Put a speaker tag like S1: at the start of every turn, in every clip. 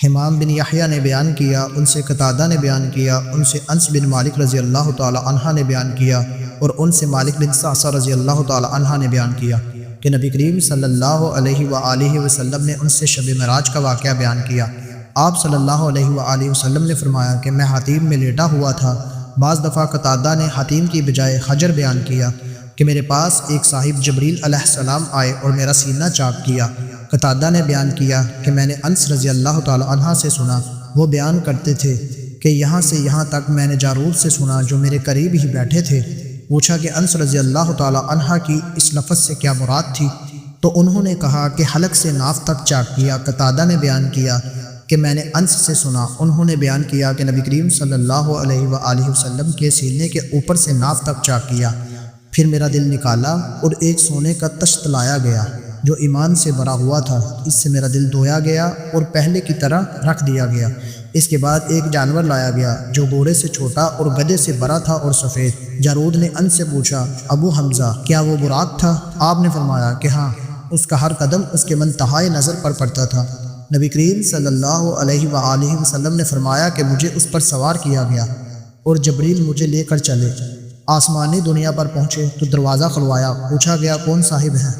S1: حمام بن یحییٰ نے بیان کیا، ان سے قتادہ نے بیان کیا، ان سے انس بن مالک رضی اللہ تعالی عنہ نے بیان کیا، اور ان سے مالک بن صعصع رضی اللہ تعالی عنہ نے بیان کیا کہ نبی کریم صلی اللہ علیہ وآلہ وسلم نے ان سے شب معراج کا واقعہ بیان کیا۔ آپ صلی اللہ علیہ وآلہ وسلم نے فرمایا کہ میں حتیم میں لیٹا ہوا تھا۔ بعض دفعہ قتادہ نے حتیم کی بجائے حجر بیان کیا کہ میرے پاس ایک صاحب جبریل علیہ السلام آئے اور میرا سینہ چاک کیا۔ قتادہ نے بیان کیا کہ میں نے انس رضی اللہ تعالی عنہ سے سنا، وہ بیان کرتے تھے کہ یہاں سے یہاں تک میں نے جارود سے سنا جو میرے قریب ہی بیٹھے تھے۔ پوچھا کہ انس رضی اللہ تعالی عنہ کی اس لفظ سے کیا مراد تھی، تو انہوں نے کہا کہ حلق سے ناف تک چاک کیا۔ قتادہ نے بیان کیا کہ میں نے انس سے سنا، انہوں نے بیان کیا کہ نبی کریم صلی اللہ علیہ وآلہ وسلم کے سینے کے اوپر سے ناف تک چاک کیا۔ پھر میرا دل نکالا اور ایک سونے کا تشت لایا گیا جو ایمان سے بھرا ہوا تھا، اس سے میرا دل دھویا گیا اور پہلے کی طرح رکھ دیا گیا۔ اس کے بعد ایک جانور لایا گیا جو گھوڑے سے چھوٹا اور گدھے سے بڑا تھا اور سفید۔ جارود نے انس سے پوچھا، ابو حمزہ کیا وہ براق تھا؟ آپ نے فرمایا کہ ہاں، اس کا ہر قدم اس کے منتہائے نظر پر پڑتا تھا۔ نبی کریم صلی اللہ علیہ وآلہ وسلم نے فرمایا کہ مجھے اس پر سوار کیا گیا اور جبریل مجھے لے کر چلے۔ آسمانی دنیا پر پہنچے تو دروازہ کھلوایا، پوچھا گیا کون صاحب ہیں؟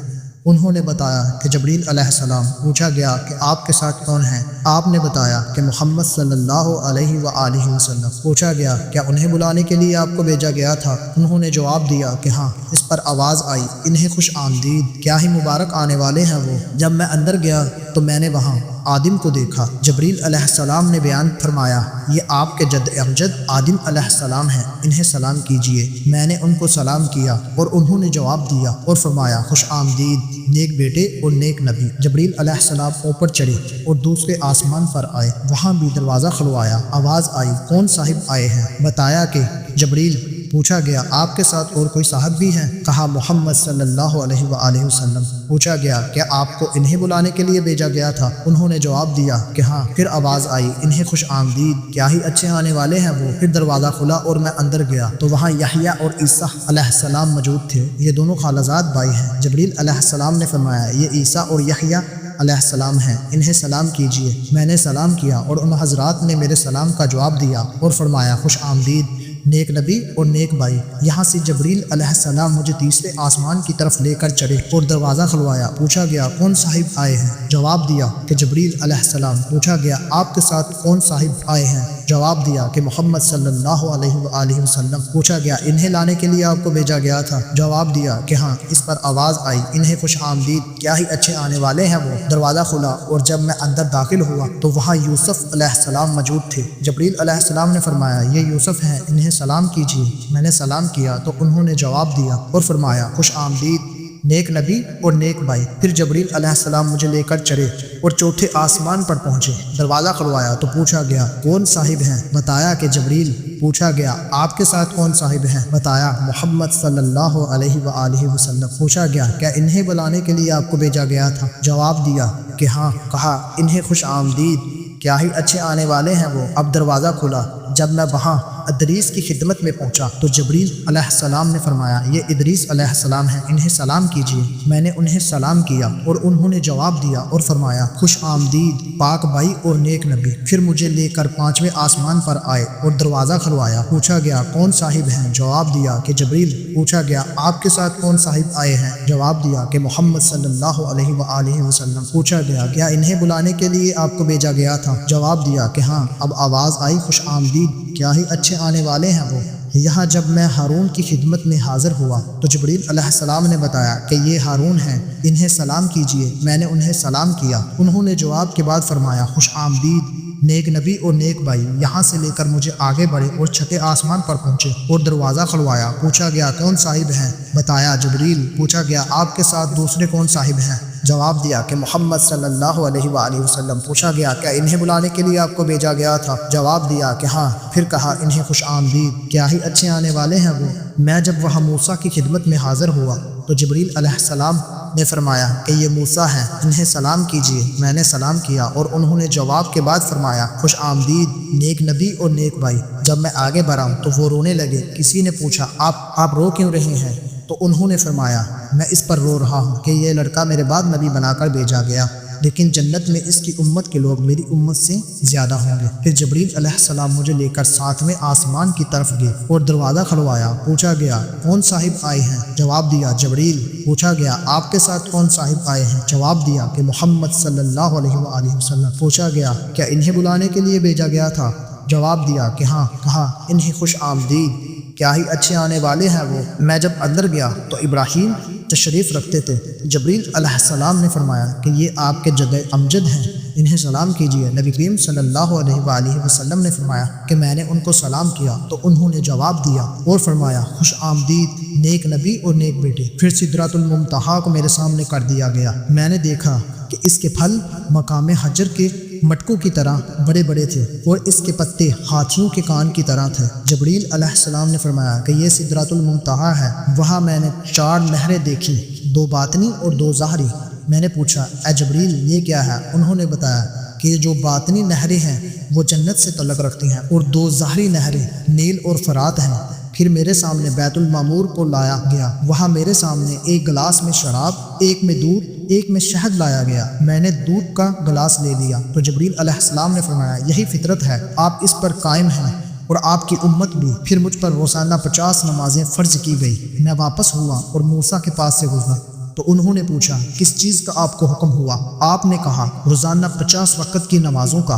S1: انہوں نے بتایا کہ جبریل علیہ السلام۔ پوچھا گیا کہ آپ کے ساتھ کون ہیں؟ آپ نے بتایا کہ محمد صلی اللہ علیہ وآلہ وسلم۔ پوچھا گیا کیا انہیں بلانے کے لیے آپ کو بھیجا گیا تھا؟ انہوں نے جواب دیا کہ ہاں۔ اس پر آواز آئی، انہیں خوش آمدید، کیا ہی مبارک آنے والے ہیں وہ۔ جب میں اندر گیا تو میں نے وہاں آدم کو دیکھا۔ جبریل علیہ السلام نے بیان فرمایا، یہ آپ کے جد امجد آدم علیہ السلام ہیں، انہیں سلام کیجئے۔ میں نے ان کو سلام کیا اور انہوں نے جواب دیا اور فرمایا، خوش آمدید نیک بیٹے اور نیک نبی۔ جبریل علیہ السلام اوپر چڑھے اور دوسرے آسمان پر آئے، وہاں بھی دروازہ کھلوایا۔ آواز آئی، کون صاحب آئے ہیں؟ بتایا کہ جبریل۔ پوچھا گیا آپ کے ساتھ اور کوئی صاحب بھی ہیں؟ کہا محمد صلی اللہ علیہ وآلہ وسلم۔ پوچھا گیا کیا آپ کو انہیں بلانے کے لیے بھیجا گیا تھا؟ انہوں نے جواب دیا کہ ہاں۔ پھر آواز آئی، انہیں خوش آمدید، کیا ہی اچھے آنے والے ہیں وہ۔ پھر دروازہ کھلا اور میں اندر گیا تو وہاں یحییٰ اور عیسیٰ علیہ السلام موجود تھے، یہ دونوں خالزاد بھائی ہیں۔ جبریل علیہ السلام نے فرمایا، یہ عیسیٰ اور یحییٰ علیہ السلام ہیں، انہیں سلام کیجئے۔ میں نے سلام کیا اور ان حضرات نے میرے سلام کا جواب دیا اور فرمایا، خوش آمدید نیک نبی اور نیک بھائی۔ یہاں سے جبریل علیہ السلام مجھے تیسرے آسمان کی طرف لے کر چڑھے اور دروازہ کھلوایا۔ پوچھا گیا کون صاحب آئے ہیں؟ جواب دیا کہ جبریل علیہ السلام۔ پوچھا گیا آپ کے ساتھ کون صاحب آئے ہیں؟ جواب دیا کہ محمد صلی اللہ علیہ وآلہ وسلم۔ پوچھا گیا انہیں لانے کے لیے آپ کو بھیجا گیا تھا؟ جواب دیا کہ ہاں۔ اس پر آواز آئی، انہیں خوش آمدید، کیا ہی اچھے آنے والے ہیں وہ۔ دروازہ کھلا اور جب میں اندر داخل ہوا تو وہاں یوسف علیہ السلام موجود تھے۔ جبریل علیہ السلام نے فرمایا، یہ یوسف ہیں، انہیں سلام کیجیے۔ میں نے سلام کیا تو انہوں نے جواب دیا اور فرمایا، خوش آمدید نیک نبی اور نیک بھائی۔ پھر جبریل علیہ السلام مجھے لے کر چڑھے اور چوتھے آسمان پر پہنچے۔ دروازہ کھلوایا تو پوچھا گیا کون صاحب ہیں؟ بتایا کہ جبریل۔ پوچھا گیا آپ کے ساتھ کون صاحب ہیں؟ بتایا محمد صلی اللہ علیہ وآلہ وسلم۔ پوچھا گیا کیا انہیں بلانے کے لیے آپ کو بھیجا گیا تھا؟ جواب دیا کہ ہاں۔ کہا انہیں خوش آمدید، کیا ہی اچھے آنے والے ہیں وہ۔ اب دروازہ کھلا، جب میں وہاں ادریس کی خدمت میں پہنچا تو جبریل علیہ السلام نے فرمایا، یہ ادریس علیہ السلام ہیں، انہیں سلام کیجیے۔ میں نے انہیں سلام کیا اور انہوں نے جواب دیا اور فرمایا، خوش آمدید پاک بھائی اور نیک نبی۔ پھر مجھے لے کر پانچویں آسمان پر آئے اور دروازہ کھلوایا۔ پوچھا گیا کون صاحب ہیں؟ جواب دیا کہ جبریل۔ پوچھا گیا آپ کے ساتھ کون صاحب آئے ہیں؟ جواب دیا کہ محمد صلی اللہ علیہ وآلہ وسلم۔ پوچھا گیا کیا انہیں بلانے کے لیے آپ کو بھیجا گیا تھا؟ جواب دیا کہ ہاں۔ اب آواز آئی، خوش آمدید، کیا ہی اچھے آنے والے ہیں وہ۔ یہاں جب میں ہارون کی خدمت میں حاضر ہوا تو جبریل علیہ السلام نے بتایا کہ یہ ہارون ہیں، انہیں سلام کیجیے۔ میں نے انہیں سلام کیا، انہوں نے جواب کے بعد فرمایا، خوش آمدید نیک نبی اور نیک بھائی۔ یہاں سے لے کر مجھے آگے بڑھے اور چھٹے آسمان پر پہنچے اور دروازہ کھلوایا۔ پوچھا گیا کون صاحب ہیں؟ بتایا جبریل۔ پوچھا گیا آپ کے ساتھ دوسرے کون صاحب ہیں؟ جواب دیا کہ محمد صلی اللہ علیہ وآلہ وسلم۔ پوچھا گیا کیا انہیں بلانے کے لیے آپ کو بھیجا گیا تھا؟ جواب دیا کہ ہاں۔ پھر کہا انہیں خوش آمدید، کیا ہی اچھے آنے والے ہیں وہ۔ میں جب وہاں موسیٰ کی خدمت میں حاضر ہوا تو جبریل علیہ السلام نے فرمایا کہ یہ موسیٰ ہیں، انہیں سلام کیجیے۔ میں نے سلام کیا اور انہوں نے جواب کے بعد فرمایا، خوش آمدید نیک نبی اور نیک بھائی۔ جب میں آگے بڑھا تو وہ رونے لگے۔ کسی نے پوچھا آپ رو کیوں رہے ہیں؟ تو انہوں نے فرمایا میں اس پر رو رہا ہوں کہ یہ لڑکا میرے بعد نبی بنا کر بھیجا گیا، لیکن جنت میں اس کی امت کے لوگ میری امت سے زیادہ ہوں گے۔ پھر جبریل علیہ السلام مجھے لے کر 7ویں آسمان کی طرف گئے اور دروازہ کھلوایا۔ پوچھا گیا کون صاحب آئے ہیں؟ جواب دیا جبریل۔ پوچھا گیا آپ کے ساتھ کون صاحب آئے ہیں؟ جواب دیا کہ محمد صلی اللہ علیہ وآلہ وسلم۔ پوچھا گیا کیا انہیں بلانے کے لیے بھیجا گیا تھا؟ جواب دیا کہ ہاں۔ کہا انہیں خوش آمدید، کیا ہی اچھے آنے والے ہیں وہ۔ میں جب اندر گیا تو ابراہیم تشریف رکھتے تھے۔ جبریل علیہ السلام نے فرمایا کہ یہ آپ کے جد امجد ہیں، انہیں سلام کیجیے۔ نبی کریم صلی اللہ علیہ وآلہ وسلم نے فرمایا کہ میں نے ان کو سلام کیا تو انہوں نے جواب دیا اور فرمایا خوش آمدید نیک نبی اور نیک بیٹے۔ پھر سدرۃ المنتہا کو میرے سامنے کر دیا گیا۔ میں نے دیکھا کہ اس کے پھل مقام حجر کے مٹکوں کی طرح بڑے بڑے تھے اور اس کے پتے ہاتھیوں کے کان کی طرح تھے۔ جبریل علیہ السلام نے فرمایا کہ یہ سدرۃ المنتہا ہے۔ وہاں میں نے 4 نہریں دیکھی، 2 باطنی اور 2 ظاہری۔ میں نے پوچھا اے جبریل یہ کیا ہے؟ انہوں نے بتایا کہ جو باطنی نہریں ہیں وہ جنت سے تعلق رکھتی ہیں اور 2 ظاہری نہریں نیل اور فرات ہیں۔ پھر میرے سامنے بیت المعمور کو لایا گیا۔ وہاں میرے سامنے ایک گلاس میں شراب، ایک میں دودھ، ایک میں شہد لایا گیا۔ میں نے دودھ کا گلاس لے لیا تو جبریل علیہ السلام نے فرمایا یہی فطرت ہے، آپ اس پر قائم ہیں اور آپ کی امت بھی۔ پھر مجھ پر روزانہ 50 نمازیں فرض کی گئی۔ میں واپس ہوا اور موسیٰ کے پاس سے گزرا تو انہوں نے پوچھا کس چیز کا آپ کو حکم ہوا؟ آپ نے کہا روزانہ 50 وقت کی نمازوں کا۔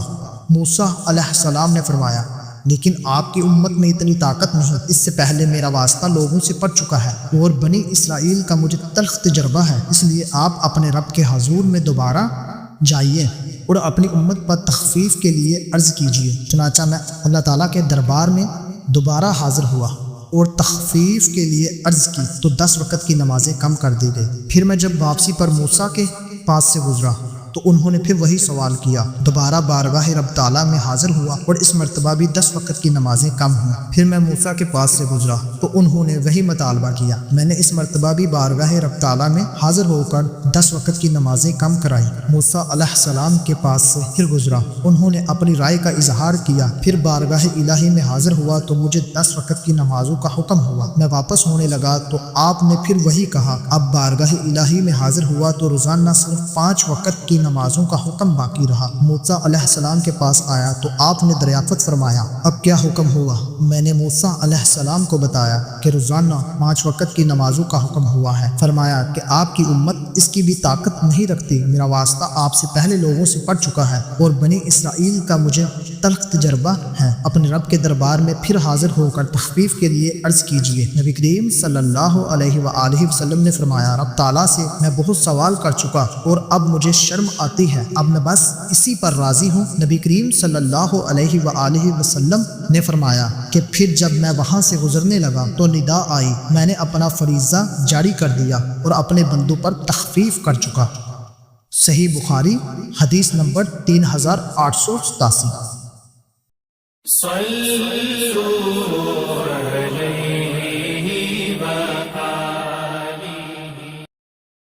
S1: موسیٰ علیہ السلام نے فرمایا لیکن آپ کی امت میں اتنی طاقت نہیں، اس سے پہلے میرا واسطہ لوگوں سے پڑ چکا ہے اور بنی اسرائیل کا مجھے تلخ تجربہ ہے، اس لیے آپ اپنے رب کے حضور میں دوبارہ جائیے اور اپنی امت پر تخفیف کے لیے عرض کیجیے۔ چنانچہ میں اللہ تعالیٰ کے دربار میں دوبارہ حاضر ہوا اور تخفیف کے لیے عرض کی تو 10 وقت کی نمازیں کم کر دی گئی۔ پھر میں جب واپسی پر موسیٰ کے پاس سے گزرا تو انہوں نے پھر وہی سوال کیا۔ دوبارہ بارگاہ رب تعالیٰ میں حاضر ہوا اور اس مرتبہ بھی 10 وقت کی نمازیں کم ہوئیں۔ پھر میں موسیٰ کے پاس سے گزرا تو انہوں نے وہی مطالبہ کیا۔ میں نے اس مرتبہ بھی بارگاہ رب تعالیٰ میں حاضر ہو کر 10 وقت کی نمازیں کم کرائی۔ موسیٰ علیہ السلام کے پاس سے پھر گزرا، انہوں نے اپنی رائے کا اظہار کیا۔ پھر بارگاہ الہی میں حاضر ہوا تو مجھے 10 وقت کی نمازوں کا حکم ہوا۔ میں واپس ہونے لگا تو آپ نے پھر وہی کہا۔ اب بارگاہ الہی میں حاضر ہوا تو روزانہ صرف 5 وقت کی نمازوں کا حکم باقی رہا۔ موسیٰ علیہ السلام کے پاس آیا تو آپ نے دریافت فرمایا اب کیا حکم ہوا؟ میں نے موسیٰ علیہ السلام کو بتایا کہ روزانہ 5 وقت کی نمازوں کا حکم ہوا ہے۔ فرمایا کہ آپ کی امت اس کی بھی طاقت نہیں رکھتی، میرا واسطہ آپ سے پہلے لوگوں سے پڑ چکا ہے اور بنی اسرائیل کا مجھے تلخ تجربہ ہے۔ اپنے رب کے دربار میں پھر حاضر ہو کر تخفیف کے لیے عرض کیجیے۔ نبی کریم صلی اللہ علیہ وآلہ وسلم نے فرمایا رب تعالیٰ سے میں بہت سوال کر چکا اور اب مجھے شرم آتی ہے، اب میں بس اسی پر راضی ہوں۔ نبی کریم صلی اللہ علیہ وآلہ وسلم نے فرمایا کہ پھر جب میں وہاں سے گزرنے لگا تو ندا آئی، میں نے اپنا فریضہ جاری کر دیا اور اپنے بندوں پر تخفیف کر چکا۔ صحیح بخاری حدیث نمبر 3887۔
S2: صلوا علیہ